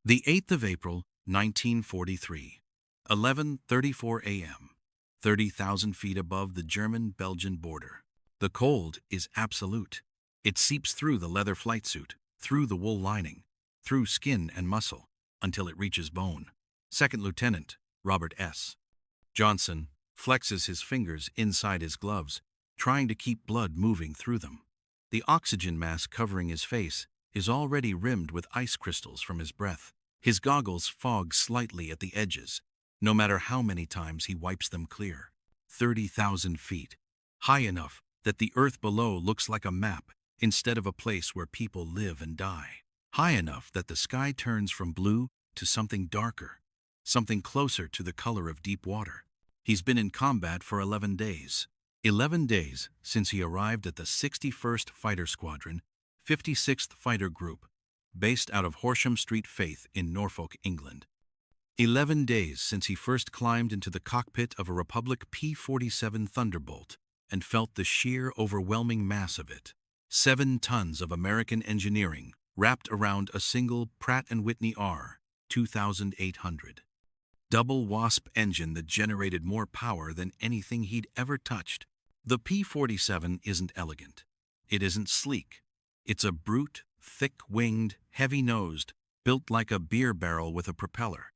The 8th of April, 1943, 11:34 a.m., 30,000 feet above the German-Belgian border. The cold is absolute. It seeps through the leather flight suit, through the wool lining, through skin and muscle, until it reaches bone. Second Lieutenant Robert S. Johnson flexes his fingers inside his gloves, trying to keep blood moving through them. The oxygen mask covering his face is already rimmed with ice crystals from his breath. His goggles fog slightly at the edges, no matter how many times he wipes them clear. 30,000 feet, high enough that the earth below looks like a map instead of a place where people live and die. High enough that the sky turns from blue to something darker, something closer to the color of deep water. He's been in combat for 11 days. 11 days since he arrived at the 61st Fighter Squadron, 56th Fighter Group, based out of Horsham Street Faith in Norfolk, England. 11 days since he first climbed into the cockpit of a Republic P-47 Thunderbolt and felt the sheer, overwhelming mass of it. 7 tons of American engineering wrapped around a single Pratt & Whitney R-2800. Double Wasp engine that generated more power than anything he'd ever touched. The P-47 isn't elegant. It isn't sleek. It's a brute, thick-winged, heavy-nosed, built like a beer barrel with a propeller.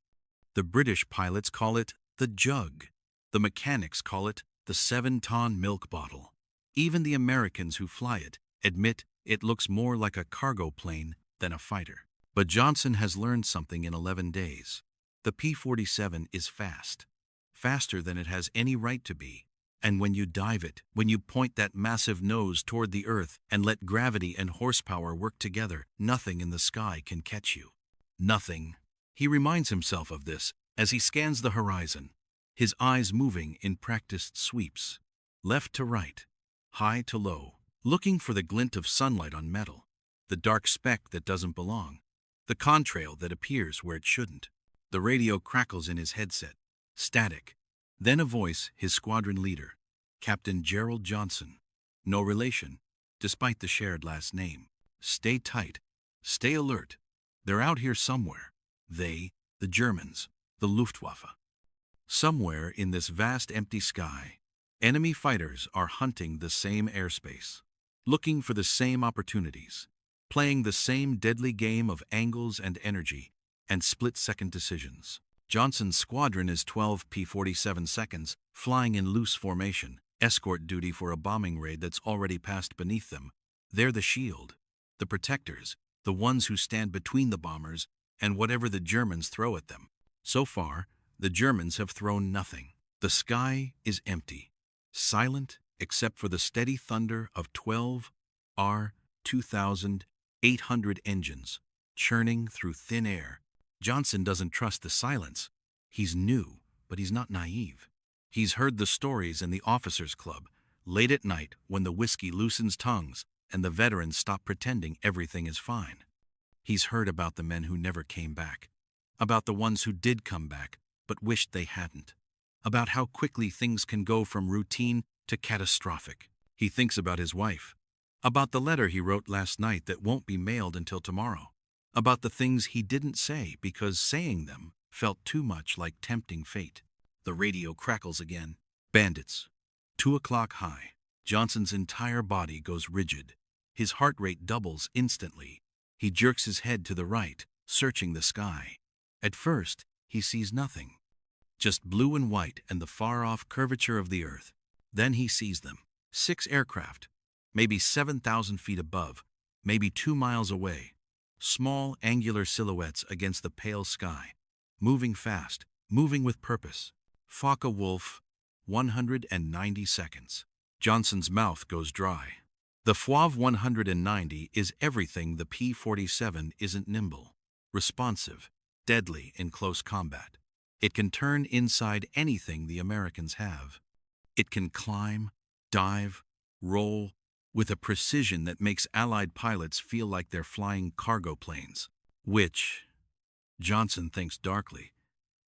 The British pilots call it the Jug. The mechanics call it the 7-ton milk bottle. Even the Americans who fly it admit it looks more like a cargo plane than a fighter. But Johnson has learned something in 11 days. The P-47 is fast. Faster than it has any right to be. And when you dive it, when you point that massive nose toward the earth and let gravity and horsepower work together, nothing in the sky can catch you. Nothing. He reminds himself of this as he scans the horizon, his eyes moving in practiced sweeps, left to right, high to low, looking for the glint of sunlight on metal, the dark speck that doesn't belong, the contrail that appears where it shouldn't. The radio crackles in his headset, static. Then a voice, his squadron leader, Captain Gerald Johnson. No relation, despite the shared last name. Stay tight. Stay alert. They're out here somewhere. They, the Germans, the Luftwaffe. Somewhere in this vast empty sky, enemy fighters are hunting the same airspace, looking for the same opportunities, playing the same deadly game of angles and energy and split-second decisions. Johnson's squadron is 12 P-47 seconds, flying in loose formation, escort duty for a bombing raid that's already passed beneath them. They're the shield, the protectors, the ones who stand between the bombers and whatever the Germans throw at them. So far, the Germans have thrown nothing. The sky is empty, silent except for the steady thunder of 12 R-2800 engines, churning through thin air. Johnson doesn't trust the silence. He's new, but he's not naive. He's heard the stories in the officers' club, late at night when the whiskey loosens tongues and the veterans stop pretending everything is fine. He's heard about the men who never came back, about the ones who did come back but wished they hadn't, about how quickly things can go from routine to catastrophic. He thinks about his wife, about the letter he wrote last night that won't be mailed until tomorrow, about the things he didn't say because saying them felt too much like tempting fate. The radio crackles again. Bandits. 2 o'clock high. Johnson's entire body goes rigid. His heart rate doubles instantly. He jerks his head to the right, searching the sky. At first, he sees nothing. Just blue and white and the far-off curvature of the earth. Then he sees them. 6 aircraft, maybe 7,000 feet above, maybe 2 miles away. Small, angular silhouettes against the pale sky, moving fast, moving with purpose. Focke-Wulf, 190 seconds. Johnson's mouth goes dry. The FWAV 190 is everything the P-47 isn't: nimble, responsive, deadly in close combat. It can turn inside anything the Americans have. It can climb, dive, roll, with a precision that makes Allied pilots feel like they're flying cargo planes, which, Johnson thinks darkly,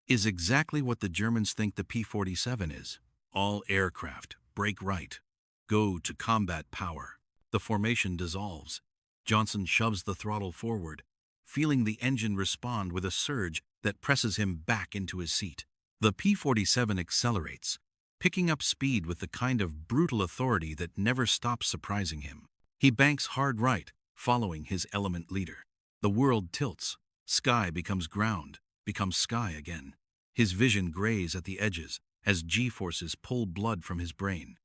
is exactly what the Germans think the P-47 is. All aircraft, break right, go to combat power. The formation dissolves. Johnson shoves the throttle forward, feeling the engine respond with a surge that presses him back into his seat. The P-47 accelerates, picking up speed with the kind of brutal authority that never stops surprising him. He banks hard right, following his element leader. The world tilts. Sky becomes ground, becomes sky again. His vision grays at the edges as G-forces pull blood from his brain.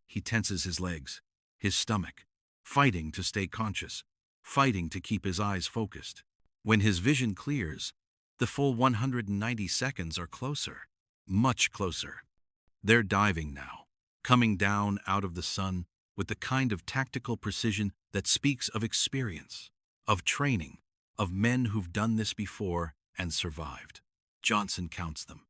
He tenses his legs, his stomach, fighting to stay conscious, fighting to keep his eyes focused. When his vision clears, the full 190 seconds are closer, much closer. They're diving now, coming down out of the sun with the kind of tactical precision that speaks of experience, of training, of men who've done this before and survived. Johnson counts them.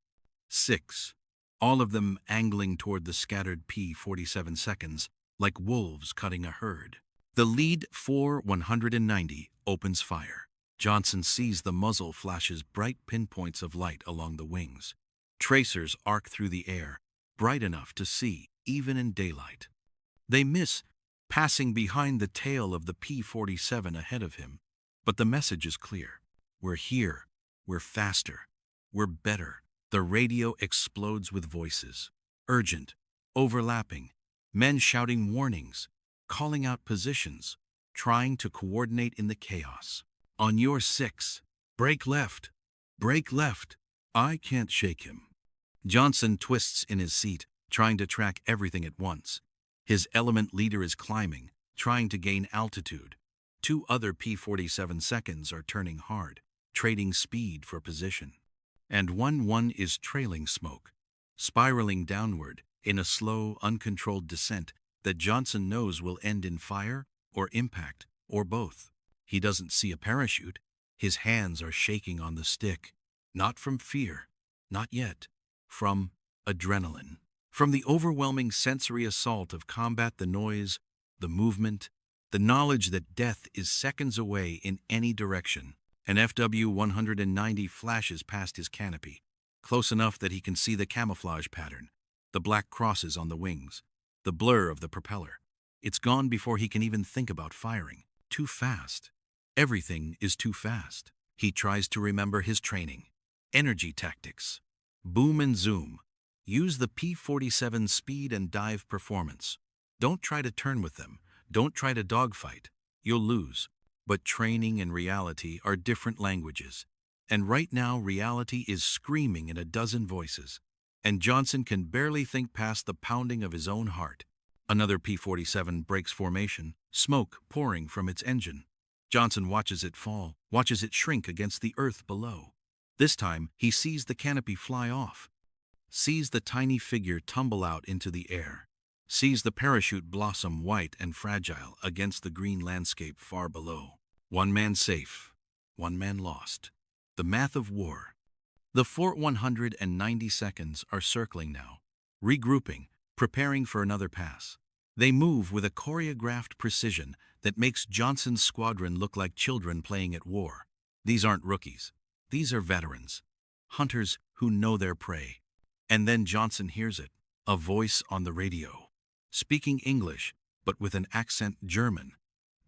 6. All of them angling toward the scattered P-47 seconds, like wolves cutting a herd. The lead 190 opens fire. Johnson sees the muzzle flashes bright pinpoints of light along the wings. Tracers arc through the air, bright enough to see, even in daylight. They miss, passing behind the tail of the P-47 ahead of him. But the message is clear. We're here. We're faster. We're better. The radio explodes with voices. Urgent, overlapping, men shouting warnings, calling out positions, trying to coordinate in the chaos. On your 6, break left, break left. I can't shake him. Johnson twists in his seat, trying to track everything at once. His element leader is climbing, trying to gain altitude. 2 other P-47 seconds are turning hard, trading speed for position. And 1 is trailing smoke, spiraling downward in a slow, uncontrolled descent that Johnson knows will end in fire or impact or both. He doesn't see a parachute. His hands are shaking on the stick, not from fear, not yet, from adrenaline, from the overwhelming sensory assault of combat, the noise, the movement, the knowledge that death is seconds away in any direction. An FW-190 flashes past his canopy, close enough that he can see the camouflage pattern, the black crosses on the wings, the blur of the propeller. It's gone before he can even think about firing. Too fast. Everything is too fast. He tries to remember his training. Energy tactics. Boom and zoom. Use the P-47 speed and dive performance. Don't try to turn with them. Don't try to dogfight. You'll lose. But training and reality are different languages. And right now, reality is screaming in a dozen voices. And Johnson can barely think past the pounding of his own heart. Another P-47 breaks formation, smoke pouring from its engine. Johnson watches it fall, watches it shrink against the earth below. This time, he sees the canopy fly off, sees the tiny figure tumble out into the air, sees the parachute blossom white and fragile against the green landscape far below. 1 man safe, 1 man lost. The math of war. The 190 seconds are circling now, regrouping, preparing for another pass. They move with a choreographed precision that makes Johnson's squadron look like children playing at war. These aren't rookies. These are veterans, hunters who know their prey. And then Johnson hears it, a voice on the radio, speaking English, but with an accent German,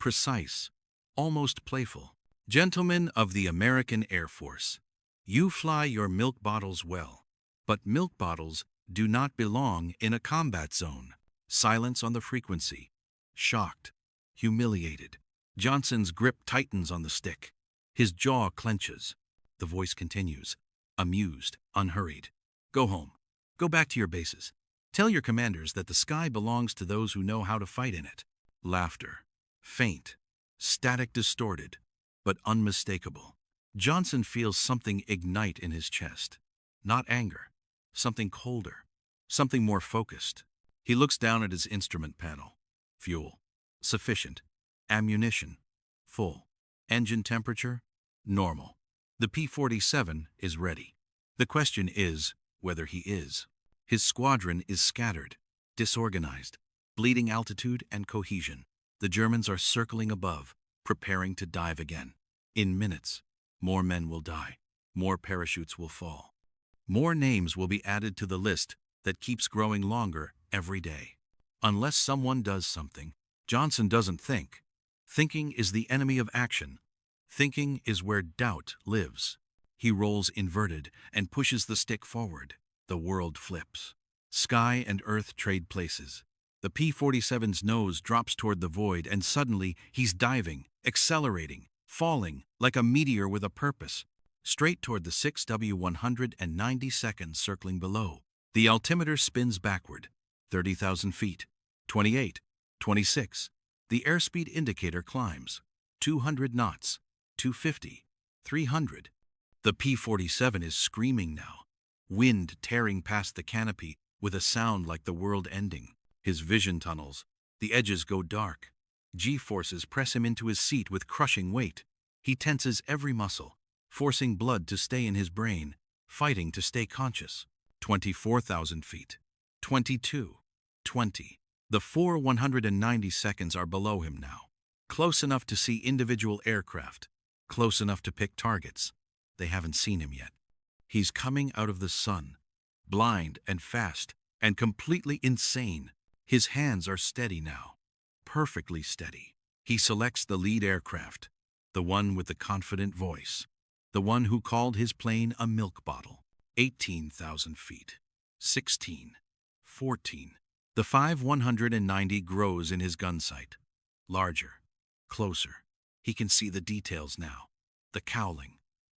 precise, almost playful. Gentlemen of the American Air Force, you fly your milk bottles well, but milk bottles do not belong in a combat zone. Silence on the frequency. Shocked, humiliated. Johnson's grip tightens on the stick. His jaw clenches. The voice continues, amused, unhurried. Go home. Go back to your bases. Tell your commanders that the sky belongs to those who know how to fight in it. Laughter. Faint, static, distorted, but unmistakable. Johnson feels something ignite in his chest. Not anger. Something colder. Something more focused. He looks down at his instrument panel. Fuel. Sufficient. Ammunition. Full. Engine temperature. Normal. The P-47 is ready. The question is whether he is. His squadron is scattered, disorganized, bleeding altitude and cohesion. The Germans are circling above, preparing to dive again. In minutes, more men will die. More parachutes will fall. More names will be added to the list that keeps growing longer every day. Unless someone does something, Johnson doesn't think. Thinking is the enemy of action. Thinking is where doubt lives. He rolls inverted and pushes the stick forward. The world flips. Sky and earth trade places. The P-47's nose drops toward the void, and suddenly he's diving, accelerating, falling like a meteor with a purpose, straight toward the 6W-190 seconds circling below. The altimeter spins backward. 30,000 feet. 28. 26. The airspeed indicator climbs. 200 knots. 250. 300. The P-47 is screaming now. Wind tearing past the canopy with a sound like the world ending. His vision tunnels. The edges go dark. G-forces press him into his seat with crushing weight. He tenses every muscle, forcing blood to stay in his brain, fighting to stay conscious. 24,000 feet. 22. 20. The 190 seconds are below him now. Close enough to see individual aircraft. Close enough to pick targets. They haven't seen him yet. He's coming out of the sun, blind and fast and completely insane. His hands are steady now, perfectly steady. He selects the lead aircraft, the one with the confident voice, the one who called his plane a milk bottle. 18,000 feet. 16. 14. The 5-190 grows in his gun sight. Larger, closer. He can see the details now. The cowling,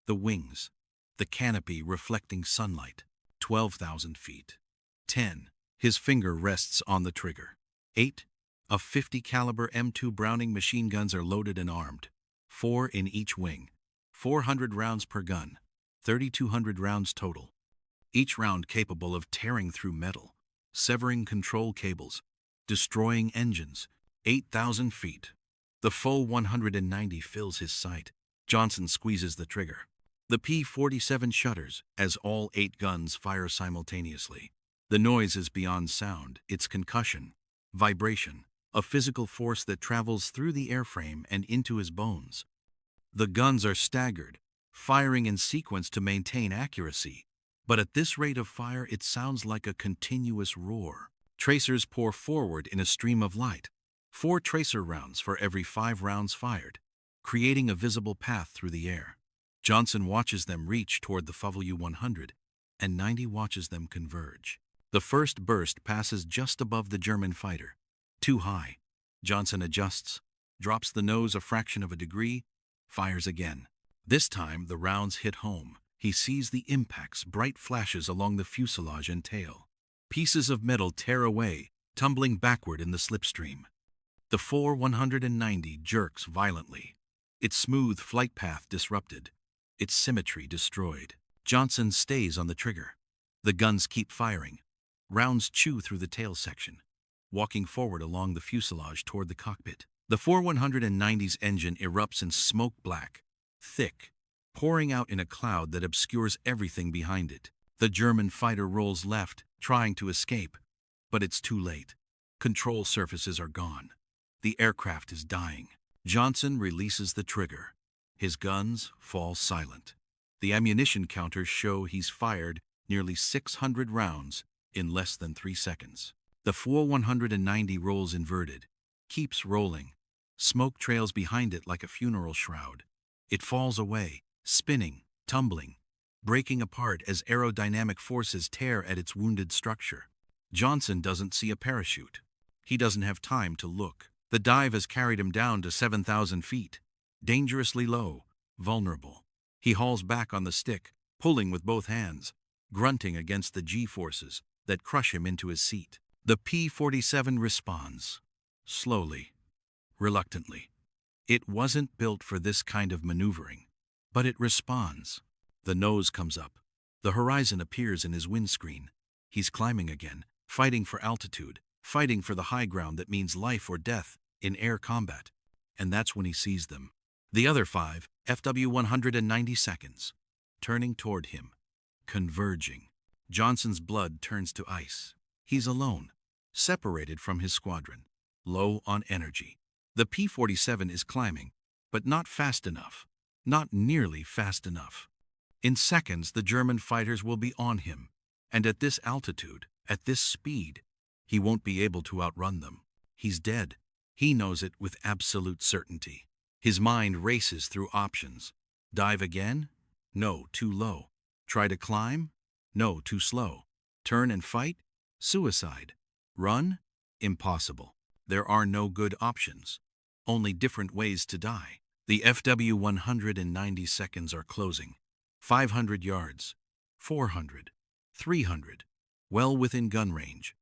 the wings, the canopy reflecting sunlight. 12,000 feet. 10. His finger rests on the trigger. 8. Of 50 caliber M2 Browning machine guns are loaded and armed. 4 in each wing. 400 rounds per gun. 3,200 rounds total. Each round capable of tearing through metal, severing control cables, destroying engines. 8,000 feet. The full 190 fills his sight. Johnson squeezes the trigger. The P-47 shudders as all 8 guns fire simultaneously. The noise is beyond sound. It's concussion, vibration, a physical force that travels through the airframe and into his bones. The guns are staggered, firing in sequence to maintain accuracy. But at this rate of fire, it sounds like a continuous roar. Tracers pour forward in a stream of light. 4 tracer rounds for every 5 rounds fired, creating a visible path through the air. Johnson watches them reach toward the FW-100, and 90 watches them converge. The first burst passes just above the German fighter. Too high. Johnson adjusts, drops the nose a fraction of a degree, fires again. This time the rounds hit home. He sees the impacts, bright flashes along the fuselage and tail. Pieces of metal tear away, tumbling backward in the slipstream. The 4-190 jerks violently, its smooth flight path disrupted, its symmetry destroyed. Johnson stays on the trigger. The guns keep firing. Rounds chew through the tail section, walking forward along the fuselage toward the cockpit. The 4-190's engine erupts in smoke black, thick, pouring out in a cloud that obscures everything behind it. The German fighter rolls left, trying to escape, but it's too late. Control surfaces are gone. The aircraft is dying. Johnson releases the trigger. His guns fall silent. The ammunition counters show he's fired nearly 600 rounds in less than 3 seconds. The 4-190 rolls inverted, keeps rolling. Smoke trails behind it like a funeral shroud. It falls away, spinning, tumbling, breaking apart as aerodynamic forces tear at its wounded structure. Johnson doesn't see a parachute. He doesn't have time to look. The dive has carried him down to 7,000 feet, dangerously low, vulnerable. He hauls back on the stick, pulling with both hands, grunting against the G-forces that crush him into his seat. The P-47 responds, slowly, reluctantly. It wasn't built for this kind of maneuvering, but it responds. The nose comes up. The horizon appears in his windscreen. He's climbing again, fighting for altitude, fighting for the high ground that means life or death in air combat. And that's when he sees them. The other 5 FW-190 seconds, turning toward him, converging. Johnson's blood turns to ice. He's alone, separated from his squadron, low on energy. The P-47 is climbing, but not fast enough, not nearly fast enough. In seconds, the German fighters will be on him, and at this altitude, at this speed, he won't be able to outrun them. He's dead. He knows it with absolute certainty. His mind races through options. Dive again? No, too low. Try to climb? No, too slow. Turn and fight? Suicide. Run? Impossible. There are no good options. Only different ways to die. The FW 190 seconds are closing. 500 yards. 400. 300. Well within gun range.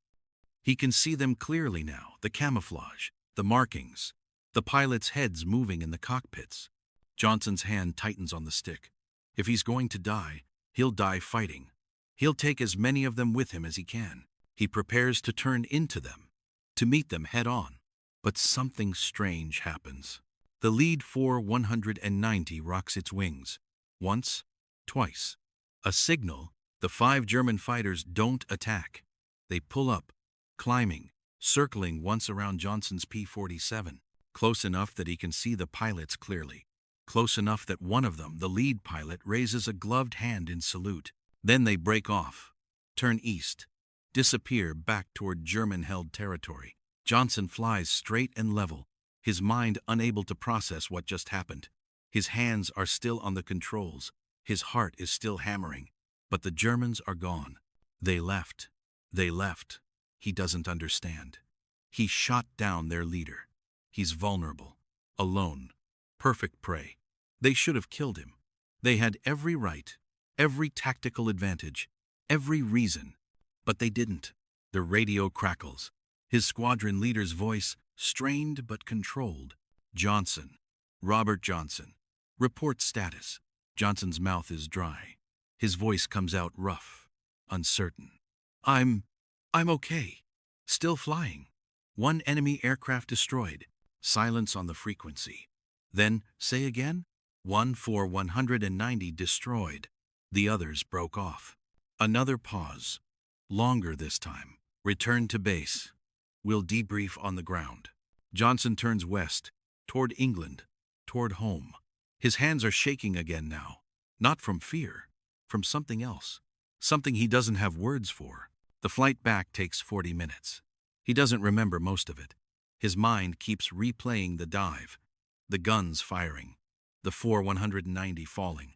He can see them clearly now, the camouflage, the markings, the pilots' heads moving in the cockpits. Johnson's hand tightens on the stick. If he's going to die, he'll die fighting. He'll take as many of them with him as he can. He prepares to turn into them, to meet them head on. But something strange happens. The lead 190 rocks its wings. Once, twice. A signal. The 5 German fighters don't attack. They pull up, climbing, circling once around Johnson's P-47, close enough that he can see the pilots clearly. Close enough that one of them, the lead pilot, raises a gloved hand in salute. Then they break off, turn east, disappear back toward German-held territory. Johnson flies straight and level, his mind unable to process what just happened. His hands are still on the controls, his heart is still hammering. But the Germans are gone. They left. They left. He doesn't understand. He shot down their leader. He's vulnerable, alone, perfect prey. They should have killed him. They had every right, every tactical advantage, every reason. But they didn't. The radio crackles. His squadron leader's voice, strained but controlled. Johnson. Robert Johnson. Report status. Johnson's mouth is dry. His voice comes out rough, uncertain. I'm okay. Still flying. 1 enemy aircraft destroyed. Silence on the frequency. Then, say again? 190 destroyed. The others broke off. Another pause. Longer this time. Return to base. We'll debrief on the ground. Johnson turns west, toward England, toward home. His hands are shaking again now. Not from fear. From something else. Something he doesn't have words for. The flight back takes 40 minutes. He doesn't remember most of it. His mind keeps replaying the dive, the guns firing, the 190 falling,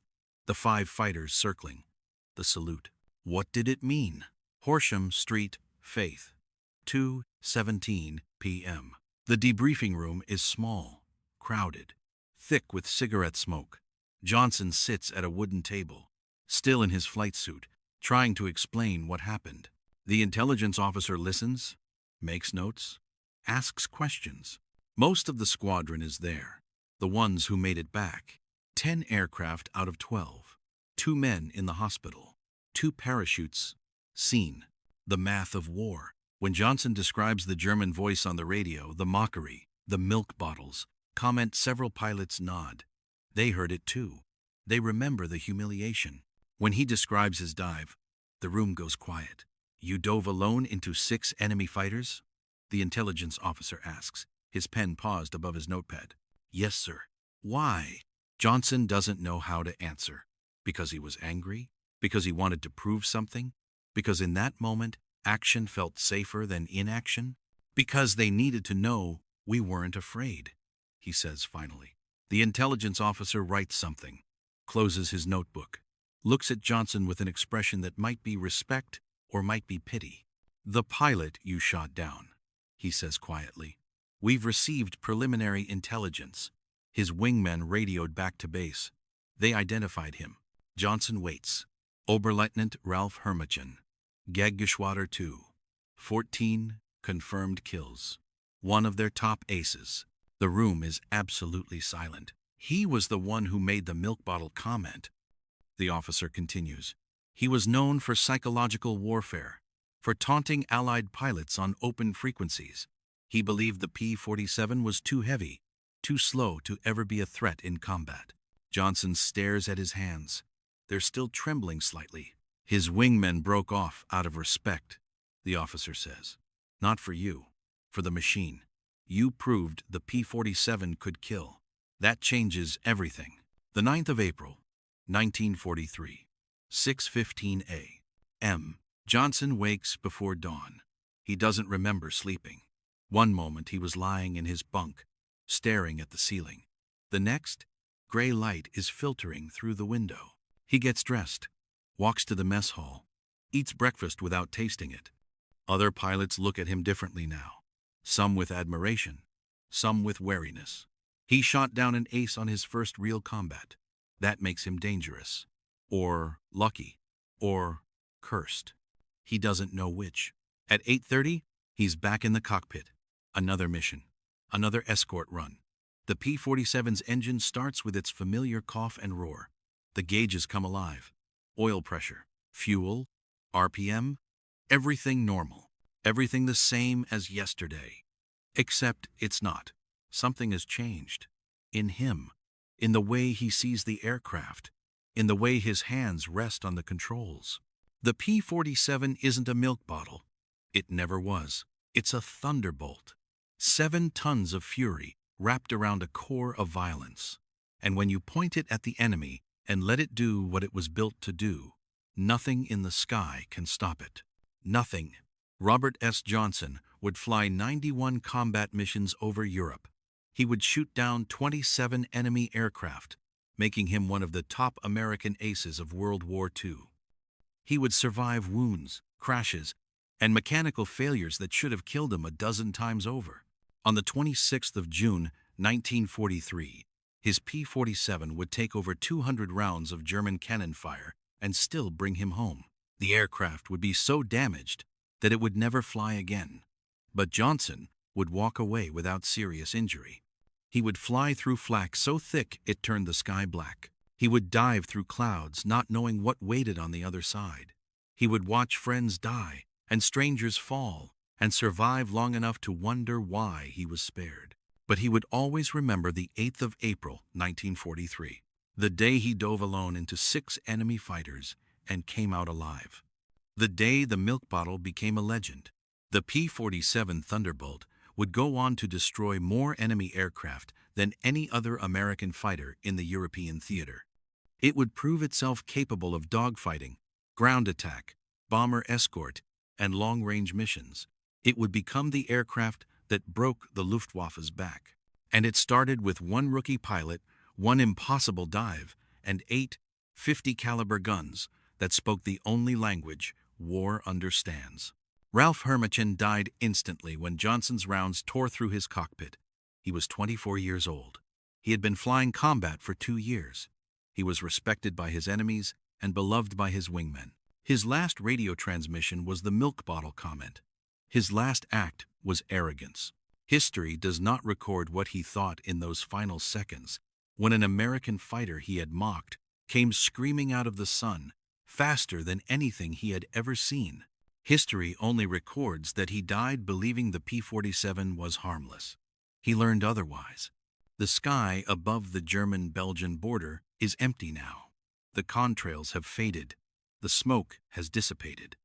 the 5 fighters circling, the salute. What did it mean? Horsham Street, Faith. 2:17 p.m. The debriefing room is small, crowded, thick with cigarette smoke. Johnson sits at a wooden table, still in his flight suit, trying to explain what happened. The intelligence officer listens, makes notes, asks questions. Most of the squadron is there, the ones who made it back. 10 aircraft out of 12. 2 men in the hospital. 2 parachutes. Seen. The math of war. When Johnson describes the German voice on the radio, the mockery, the milk bottles, comment several pilots nod. They heard it too. They remember the humiliation. When he describes his dive, the room goes quiet. You dove alone into 6 enemy fighters? The intelligence officer asks, his pen paused above his notepad. Yes, sir. Why? Johnson doesn't know how to answer. Because he was angry? Because he wanted to prove something? Because in that moment, action felt safer than inaction? Because they needed to know we weren't afraid, he says finally. The intelligence officer writes something, closes his notebook, looks at Johnson with an expression that might be respect or might be pity. The pilot you shot down, he says quietly. We've received preliminary intelligence. His wingmen radioed back to base. They identified him. Johnson waits. Oberleutnant Ralph Hermchen. Gaggeschwader 2. 14 confirmed kills. One of their top aces. The room is absolutely silent. He was the one who made the milk bottle comment. The officer continues. He was known for psychological warfare, for taunting Allied pilots on open frequencies. He believed the P-47 was too heavy, too slow to ever be a threat in combat. Johnson stares at his hands. They're still trembling slightly. His wingmen broke off out of respect, the officer says. Not for you, for the machine. You proved the P-47 could kill. That changes everything. The 9th of April, 1943. 6:15 a.m. Johnson wakes before dawn. He doesn't remember sleeping. One moment he was lying in his bunk, staring at the ceiling. The next, gray light is filtering through the window. He gets dressed, walks to the mess hall, eats breakfast without tasting it. Other pilots look at him differently now, some with admiration, some with wariness. He shot down an ace on his first real combat. That makes him dangerous, or lucky, or cursed. He doesn't know which. At 8:30, he's back in the cockpit. Another mission, another escort run. The P-47's engine starts with its familiar cough and roar. The gauges come alive. Oil pressure, fuel, RPM, everything normal. Everything the same as yesterday. Except it's not. Something has changed. In him. In the way he sees the aircraft. In the way his hands rest on the controls. The P-47 isn't a milk bottle. It never was. It's a thunderbolt. 7 tons of fury wrapped around a core of violence. And when you point it at the enemy and let it do what it was built to do, nothing in the sky can stop it. Nothing. Robert S. Johnson would fly 91 combat missions over Europe. He would shoot down 27 enemy aircraft, making him one of the top American aces of World War II. He would survive wounds, crashes, and mechanical failures that should have killed him a dozen times over. On the 26th of June, 1943, his P-47 would take over 200 rounds of German cannon fire and still bring him home. The aircraft would be so damaged that it would never fly again. But Johnson would walk away without serious injury. He would fly through flak so thick it turned the sky black. He would dive through clouds not knowing what waited on the other side. He would watch friends die and strangers fall and survive long enough to wonder why he was spared. But he would always remember the 8th of April, 1943, the day he dove alone into 6 enemy fighters and came out alive. The day the milk bottle became a legend. The P-47 Thunderbolt would go on to destroy more enemy aircraft than any other American fighter in the European theater. It would prove itself capable of dogfighting, ground attack, bomber escort, and long-range missions. It would become the aircraft that broke the Luftwaffe's back. And it started with 1 rookie pilot, 1 impossible dive, and 8 .50 caliber guns that spoke the only language war understands. Ralph Hermichin died instantly when Johnson's rounds tore through his cockpit. He was 24 years old. He had been flying combat for 2 years. He was respected by his enemies and beloved by his wingmen. His last radio transmission was the milk bottle comment. His last act was arrogance. History does not record what he thought in those final seconds when an American fighter he had mocked came screaming out of the sun, faster than anything he had ever seen. History only records that he died believing the P-47 was harmless. He learned otherwise. The sky above the German-Belgian border is empty now. The contrails have faded. The smoke has dissipated.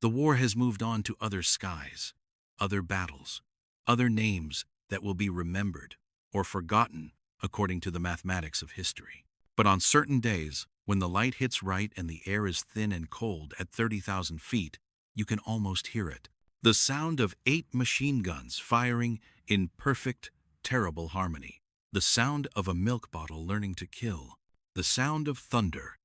The war has moved on to other skies, other battles, other names that will be remembered or forgotten according to the mathematics of history. But on certain days, when the light hits right and the air is thin and cold at 30,000 feet, you can almost hear it. The sound of 8 machine guns firing in perfect, terrible harmony. The sound of a milk bottle learning to kill. The sound of thunder